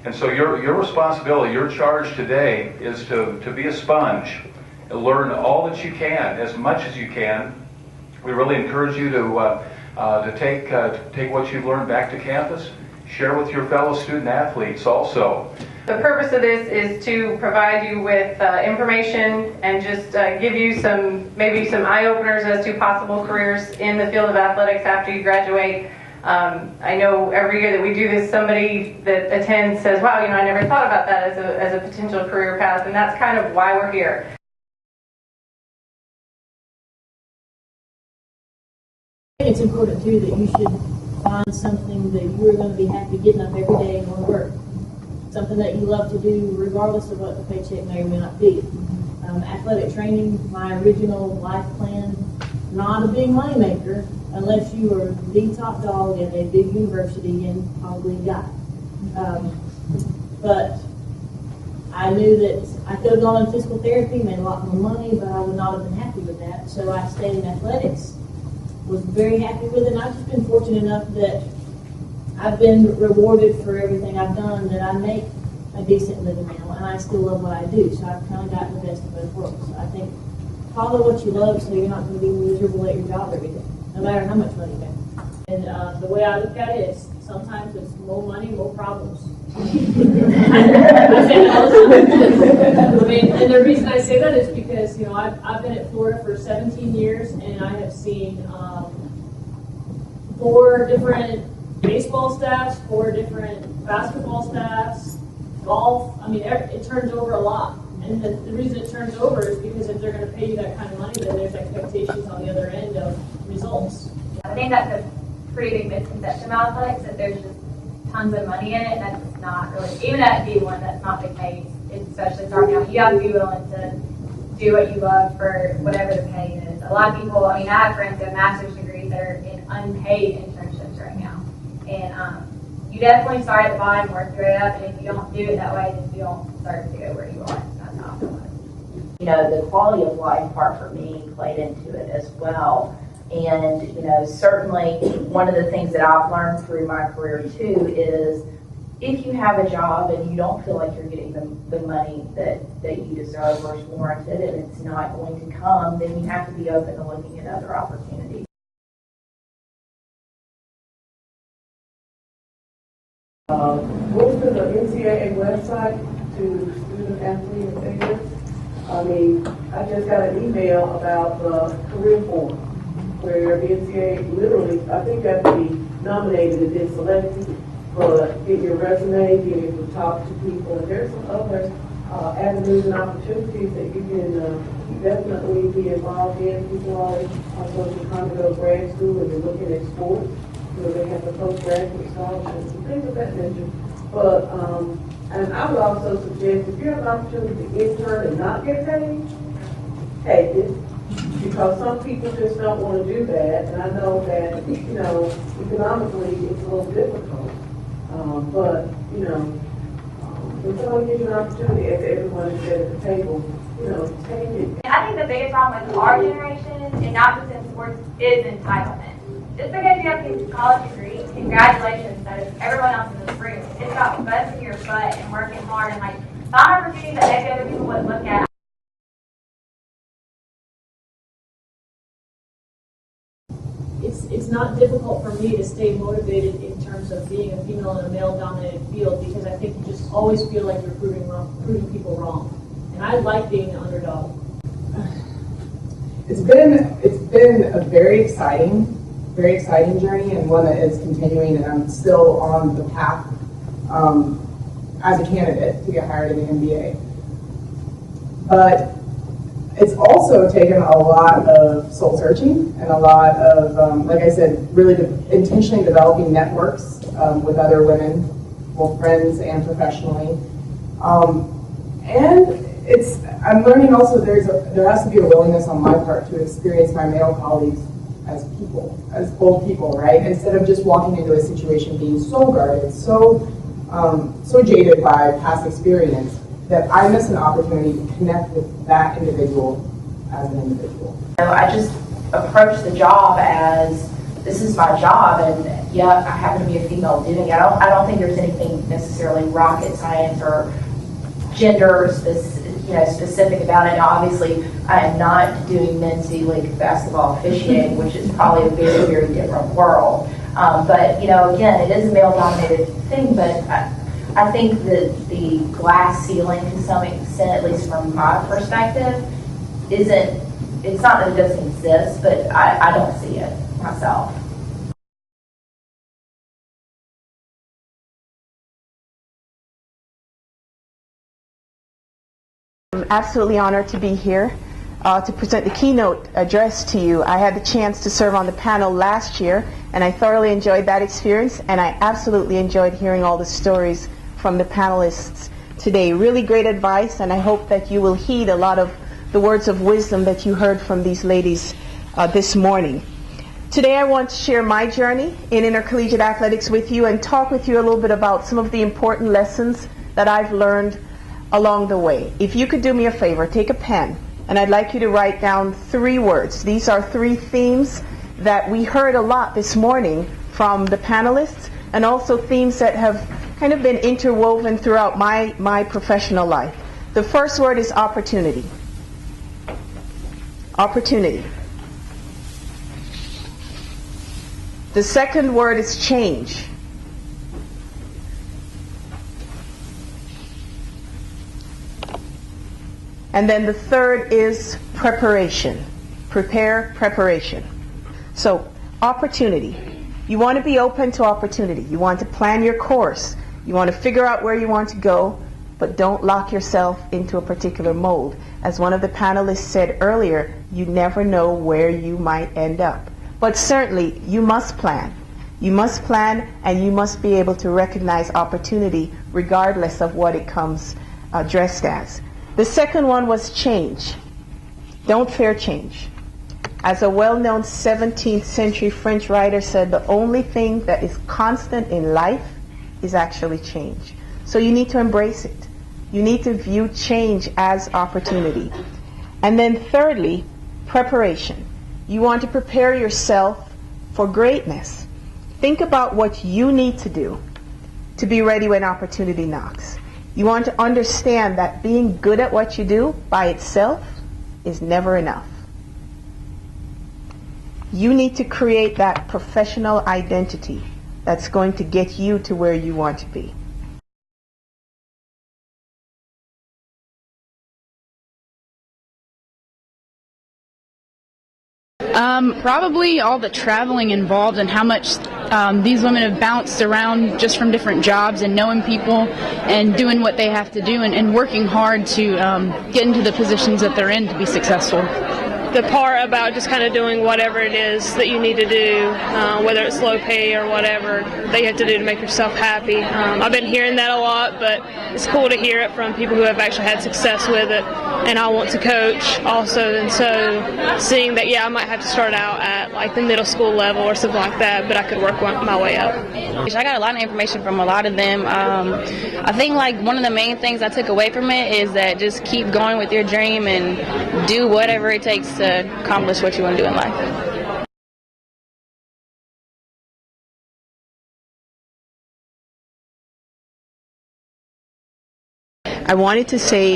And so your responsibility, your charge today is to be a sponge, and learn all that you can, as much as you can. We really encourage you to take what you've learned back to campus, share with your fellow student athletes also. The purpose of this is to provide you with information and just give you maybe some eye-openers as to possible careers in the field of athletics after you graduate. I know every year that we do this, somebody that attends says, wow, I never thought about that as a potential career path, and that's kind of why we're here. I think it's important too that you should find something that you're going to be happy getting up every day and going to work. Something that you love to do regardless of what the paycheck may or may not be. Athletic training, my original life plan, not a big money maker unless you are the top dog at a big university and probably got. But I knew that I could have gone in physical therapy, made a lot more money, but I would not have been happy with that. So I stayed in athletics, was very happy with it, and I've just been fortunate enough that I've been rewarded for everything I've done, that I make a decent living now, and I still love what I do, so I've kind of gotten the best of both worlds. So I think follow what you love so you're not going to be miserable at your job every day, no matter how much money you make. And the way I look at it is sometimes it's more money, more problems. I say that all the time. I mean, and the reason I say that is because, I've been at Florida for 17 years, and I have seen 4 different baseball staffs, 4 different basketball staffs, golf. I mean, it turns over a lot. And the reason it turns over is because if they're going to pay you that kind of money, then there's expectations on the other end of results. I think that's a pretty big misconception about athletics, that there's just tons of money in it. That's not really, even at D1, that's not the case, especially starting out. You have to be willing to do what you love for whatever the pay is. A lot of people, I have friends who have master's degrees that are in unpaid internships right now. And you definitely start at the bottom, work your way up, and if you don't do it that way, then you don't start to go where you are. That's how I feel like it. The quality of life part for me played into it as well. And, certainly one of the things that I've learned through my career too is if you have a job and you don't feel like you're getting the money that you deserve or is warranted and it's not going to come, then you have to be open to looking at other opportunities. Most of the NCAA website to student athlete affairs. I just got an email about the career forum where the NCAA literally, I think you have to be nominated and then selected, but get your resume, get able to talk to people. And there's some other avenues and opportunities that you can definitely be involved in. People are also trying to go to grad school and they're looking at sports. They have the postgraduate scholarships and things of that nature. But and I would also suggest if you have an opportunity to intern and not get paid, take it. Because some people just don't want to do that, and I know that economically it's a little difficult. But when someone gives you an opportunity, as everyone is at the table, take it. I think the biggest problem with our generation, and not just in sports, is entitlement. Just because you have a college degree, congratulations, that is everyone else in this room. It's about busting your butt and working hard and find opportunities that maybe other people wouldn't look at. It's not difficult for me to stay motivated in terms of being a female in a male-dominated field because I think you just always feel like you're proving people wrong. And I like being the underdog. It's been a very exciting journey and one that is continuing, and I'm still on the path as a candidate to get hired in the NBA. But it's also taken a lot of soul searching and a lot of, like I said, really intentionally developing networks with other women, both friends and professionally. And I'm learning also there has to be a willingness on my part to experience my male colleagues as people, as both people, right? Instead of just walking into a situation being so guarded, so jaded by past experience, that I miss an opportunity to connect with that individual as an individual. I just approached the job as this is my job, and yeah, I happen to be a female doing it. I don't think there's anything necessarily rocket science or gender specific about it. Now, obviously, I am not doing men's D-League basketball officiating, which is probably a very, very different world. But, again, it is a male-dominated thing, but I think that the glass ceiling, to some extent, at least from my perspective, it's not that it doesn't exist, but I don't see it myself. I'm absolutely honored to be here to present the keynote address to you. I had the chance to serve on the panel last year, and I thoroughly enjoyed that experience, and I absolutely enjoyed hearing all the stories from the panelists today. Really great advice, and I hope that you will heed a lot of the words of wisdom that you heard from these ladies this morning. Today I want to share my journey in intercollegiate athletics with you and talk with you a little bit about some of the important lessons that I've learned along the way. If you could do me a favor, take a pen, and I'd like you to write down 3 words. These are 3 themes that we heard a lot this morning from the panelists, and also themes that have kind of been interwoven throughout my professional life. The first word is opportunity. Opportunity. The second word is change. And then the third is preparation. Prepare, preparation. So, opportunity. You want to be open to opportunity. You want to plan your course. You want to figure out where you want to go, but don't lock yourself into a particular mold. As one of the panelists said earlier, you never know where you might end up. But certainly, you must plan. You must plan, and you must be able to recognize opportunity regardless of what it comes dressed as. The second one was change. Don't fear change. As a well-known 17th century French writer said, the only thing that is constant in life is actually change. So you need to embrace it. You need to view change as opportunity. And then thirdly, preparation. You want to prepare yourself for greatness. Think about what you need to do to be ready when opportunity knocks. You want to understand that being good at what you do by itself is never enough. You need to create that professional identity that's going to get you to where you want to be. Probably all the traveling involved and how much these women have bounced around just from different jobs and knowing people and doing what they have to do and working hard to get into the positions that they're in to be successful. The part about just kind of doing whatever it is that you need to do, whether it's low pay or whatever that you have to do to make yourself happy. I've been hearing that a lot, but it's cool to hear it from people who have actually had success with it. And I want to coach also, and so seeing that, I might have to start out at like the middle school level or something like that, but I could work my way up. I got a lot of information from a lot of them. I think like one of the main things I took away from it is that just keep going with your dream and do whatever it takes to accomplish what you want to do in life. I wanted to say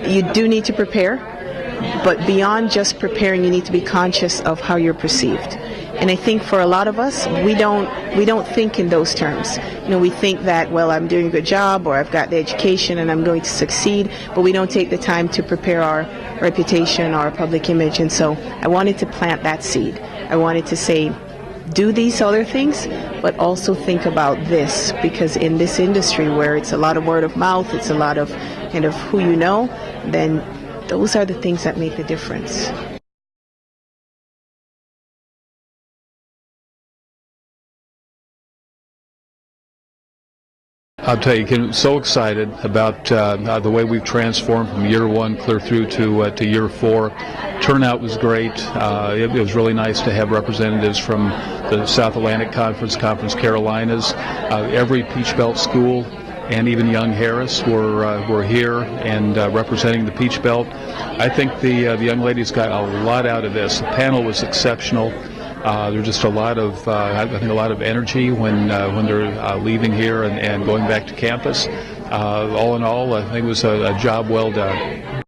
you do need to prepare, but beyond just preparing, you need to be conscious of how you're perceived. And I think for a lot of us, we don't think in those terms. We think that, well, I'm doing a good job, or I've got the education and I'm going to succeed, but we don't take the time to prepare our reputation, our public image. And so I wanted to plant that seed. I wanted to say, do these other things, but also think about this, because in this industry where it's a lot of word of mouth, it's a lot of kind of who you know, then those are the things that make the difference. I'll tell you, I'm so excited about the way we've transformed from year 1 clear through to year 4. Turnout was great. It was really nice to have representatives from the South Atlantic Conference, Conference Carolinas, every Peach Belt school, and even Young Harris were here and representing the Peach Belt. I think the young ladies got a lot out of this. The panel was exceptional. There's just a lot of, I think, a lot of energy when they're leaving here and going back to campus. All in all, I think it was a job well done.